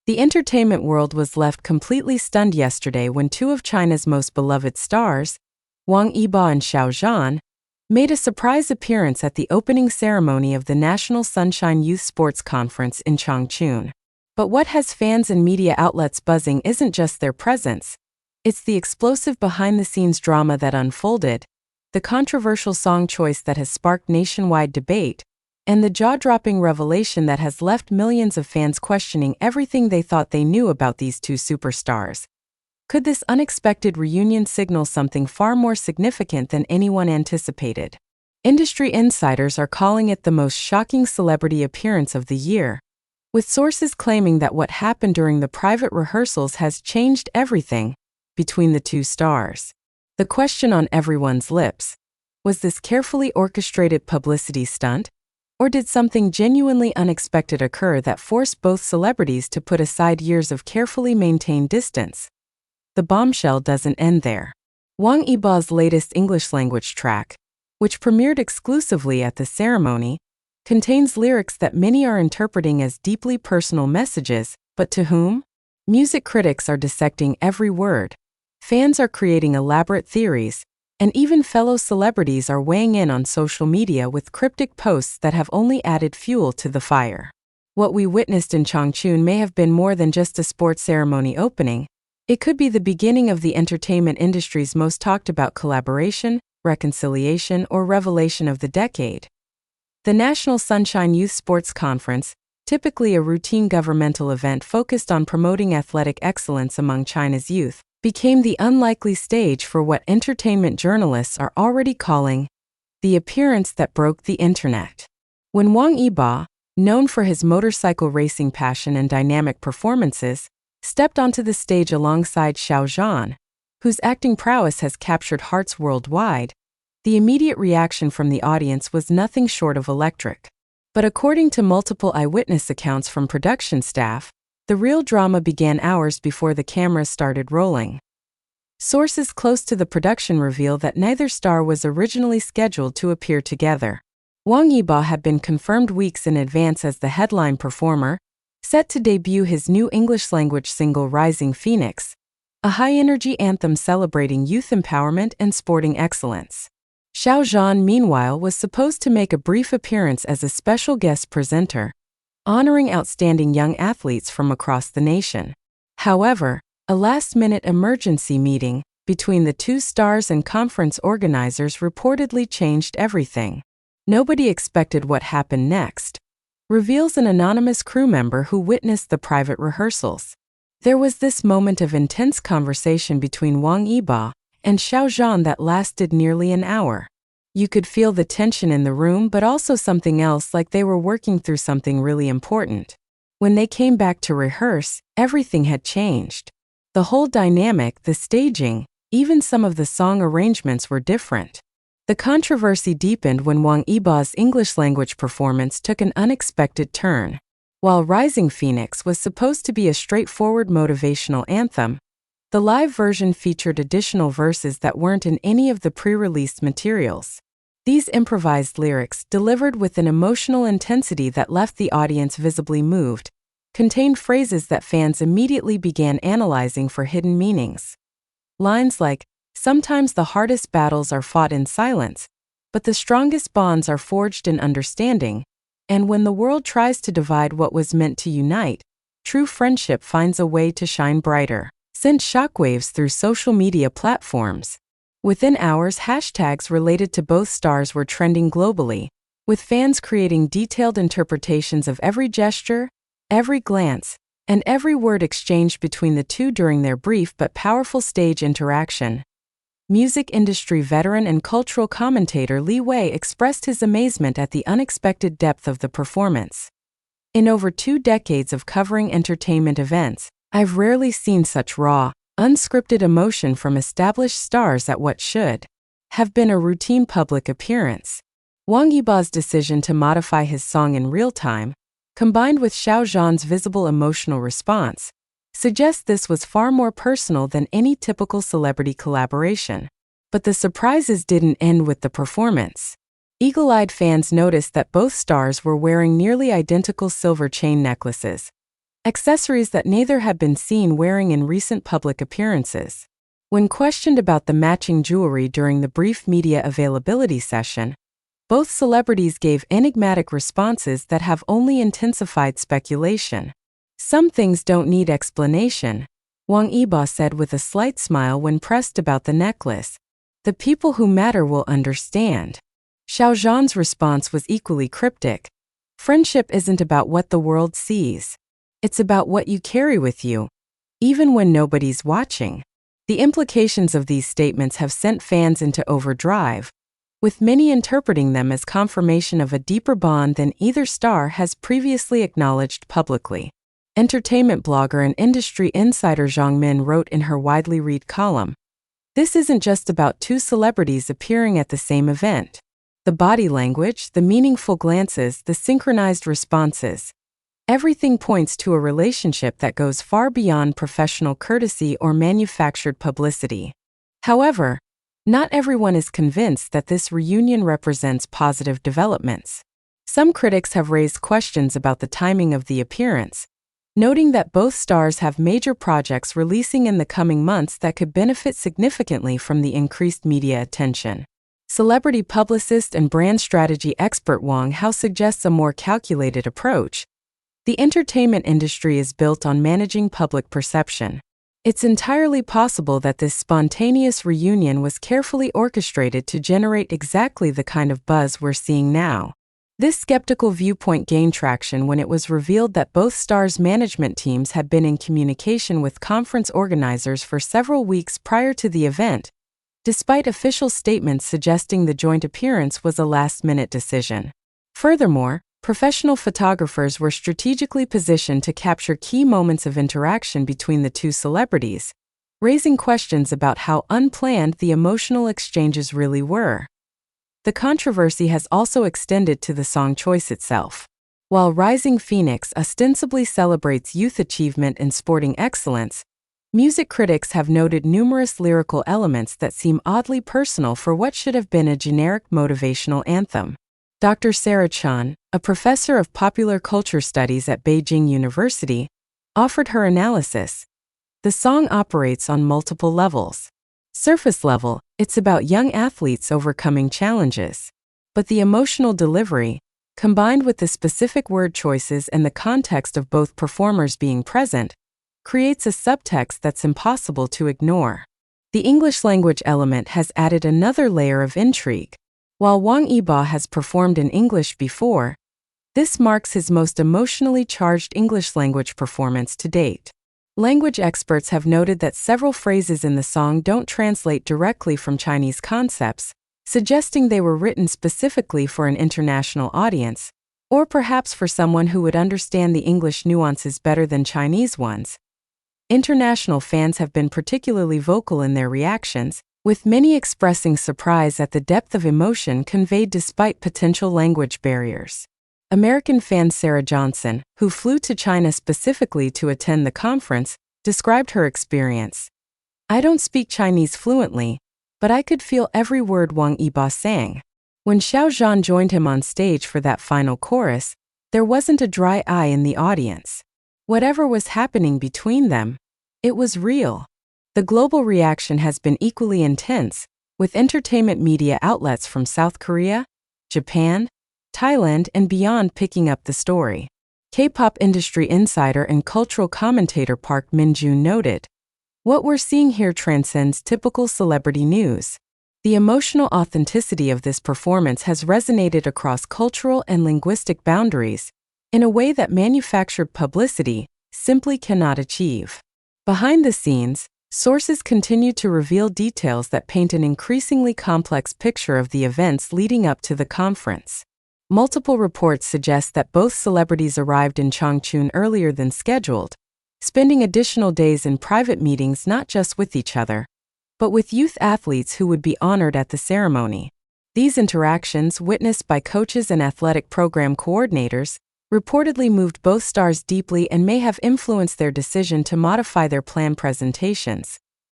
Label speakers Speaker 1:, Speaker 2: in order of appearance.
Speaker 1: The entertainment world was left completely stunned yesterday when two of China's most beloved stars, Wang Yibo and Xiao Zhan, made a surprise appearance at the opening ceremony of the National Sunshine Youth Sports Conference in Changchun. But what has fans and media outlets buzzing isn't just their presence, it's the explosive behind-the-scenes drama that unfolded, the controversial song choice that has sparked nationwide debate, and the jaw-dropping revelation that has left millions of fans questioning everything they thought they knew about these two superstars. Could this unexpected reunion signal something far more significant than anyone anticipated? Industry insiders are calling it the most shocking celebrity appearance of the year, with sources claiming that what happened during the private rehearsals has changed everything between the two stars. The question on everyone's lips: was this carefully orchestrated publicity stunt? Or did something genuinely unexpected occur that forced both celebrities to put aside years of carefully maintained distance? The bombshell doesn't end there. Wang Yibo's latest English-language track, which premiered exclusively at the ceremony, contains lyrics that many are interpreting as deeply personal messages, but to whom? Music critics are dissecting every word. Fans are creating elaborate theories, and even fellow celebrities are weighing in on social media with cryptic posts that have only added fuel to the fire. What we witnessed in Changchun may have been more than just a sports ceremony opening. It could be the beginning of the entertainment industry's most talked about collaboration, reconciliation, or revelation of the decade. The National Sunshine Youth Sports Conference, typically a routine governmental event focused on promoting athletic excellence among China's youth, became the unlikely stage for what entertainment journalists are already calling the appearance that broke the internet. When Wang Yibo, known for his motorcycle racing passion and dynamic performances, stepped onto the stage alongside Xiao Zhan, whose acting prowess has captured hearts worldwide, the immediate reaction from the audience was nothing short of electric. But according to multiple eyewitness accounts from production staff, the real drama began hours before the cameras started rolling. Sources close to the production reveal that neither star was originally scheduled to appear together. Wang Yibo had been confirmed weeks in advance as the headline performer, set to debut his new English-language single Rising Phoenix, a high-energy anthem celebrating youth empowerment and sporting excellence. Xiao Zhan, meanwhile, was supposed to make a brief appearance as a special guest presenter, honoring outstanding young athletes from across the nation. However, a last-minute emergency meeting between the two stars and conference organizers reportedly changed everything. Nobody expected what happened next, reveals an anonymous crew member who witnessed the private rehearsals. There was this moment of intense conversation between Wang Yibo and Xiao Zhan that lasted nearly an hour. You could feel the tension in the room, but also something else, like they were working through something really important. When they came back to rehearse, everything had changed. The whole dynamic, the staging, even some of the song arrangements were different. The controversy deepened when Wang Yibo's English-language performance took an unexpected turn. While Rising Phoenix was supposed to be a straightforward motivational anthem, the live version featured additional verses that weren't in any of the pre-released materials. These improvised lyrics, delivered with an emotional intensity that left the audience visibly moved, contained phrases that fans immediately began analyzing for hidden meanings. Lines like, "Sometimes the hardest battles are fought in silence, but the strongest bonds are forged in understanding," and "When the world tries to divide what was meant to unite, true friendship finds a way to shine brighter," sent shockwaves through social media platforms. Within hours, hashtags related to both stars were trending globally, with fans creating detailed interpretations of every gesture, every glance, and every word exchanged between the two during their brief but powerful stage interaction. Music industry veteran and cultural commentator Li Wei expressed his amazement at the unexpected depth of the performance. "In over 2 decades of covering entertainment events, I've rarely seen such raw, unscripted emotion from established stars at what should have been a routine public appearance." Wang Yibo's decision to modify his song in real time, combined with Xiao Zhan's visible emotional response, suggests this was far more personal than any typical celebrity collaboration. But the surprises didn't end with the performance. Eagle-eyed fans noticed that both stars were wearing nearly identical silver chain necklaces, accessories that neither had been seen wearing in recent public appearances. When questioned about the matching jewelry during the brief media availability session, both celebrities gave enigmatic responses that have only intensified speculation. "Some things don't need explanation," Wang Yibo said with a slight smile when pressed about the necklace. "The people who matter will understand." Xiao Zhan's response was equally cryptic. "Friendship isn't about what the world sees. It's about what you carry with you, even when nobody's watching." The implications of these statements have sent fans into overdrive, with many interpreting them as confirmation of a deeper bond than either star has previously acknowledged publicly. Entertainment blogger and industry insider Zhang Min wrote in her widely read column, "This isn't just about two celebrities appearing at the same event. The body language, the meaningful glances, the synchronized responses, everything points to a relationship that goes far beyond professional courtesy or manufactured publicity." However, not everyone is convinced that this reunion represents positive developments. Some critics have raised questions about the timing of the appearance, noting that both stars have major projects releasing in the coming months that could benefit significantly from the increased media attention. Celebrity publicist and brand strategy expert Wang Yibo suggests a more calculated approach. The entertainment industry is built on managing public perception. It's entirely possible that this spontaneous reunion was carefully orchestrated to generate exactly the kind of buzz we're seeing now. This skeptical viewpoint gained traction when it was revealed that both stars' management teams had been in communication with conference organizers for several weeks prior to the event, despite official statements suggesting the joint appearance was a last-minute decision. Furthermore, professional photographers were strategically positioned to capture key moments of interaction between the two celebrities, raising questions about how unplanned the emotional exchanges really were. The controversy has also extended to the song choice itself. While Rising Phoenix ostensibly celebrates youth achievement and sporting excellence, music critics have noted numerous lyrical elements that seem oddly personal for what should have been a generic motivational anthem. Dr. Sarah Chen, a professor of popular culture studies at Beijing University, offered her analysis. The song operates on multiple levels. Surface level, it's about young athletes overcoming challenges. But the emotional delivery, combined with the specific word choices and the context of both performers being present, creates a subtext that's impossible to ignore. The English language element has added another layer of intrigue. While Wang Yibo has performed in English before, this marks his most emotionally charged English language performance to date. Language experts have noted that several phrases in the song don't translate directly from Chinese concepts, suggesting they were written specifically for an international audience, or perhaps for someone who would understand the English nuances better than Chinese ones. International fans have been particularly vocal in their reactions, with many expressing surprise at the depth of emotion conveyed despite potential language barriers. American fan Sarah Johnson, who flew to China specifically to attend the conference, described her experience. "I don't speak Chinese fluently, but I could feel every word Wang Yibo sang. When Xiao Zhan joined him on stage for that final chorus, there wasn't a dry eye in the audience. Whatever was happening between them, it was real." The global reaction has been equally intense, with entertainment media outlets from South Korea, Japan, Thailand, and beyond picking up the story. K-pop industry insider and cultural commentator Park Min-joon noted, "What we're seeing here transcends typical celebrity news. The emotional authenticity of this performance has resonated across cultural and linguistic boundaries in a way that manufactured publicity simply cannot achieve." Behind the scenes, sources continue to reveal details that paint an increasingly complex picture of the events leading up to the conference. Multiple reports suggest that both celebrities arrived in Changchun earlier than scheduled, spending additional days in private meetings not just with each other, but with youth athletes who would be honored at the ceremony. These interactions, witnessed by coaches and athletic program coordinators, reportedly moved both stars deeply and may have influenced their decision to modify their planned presentations.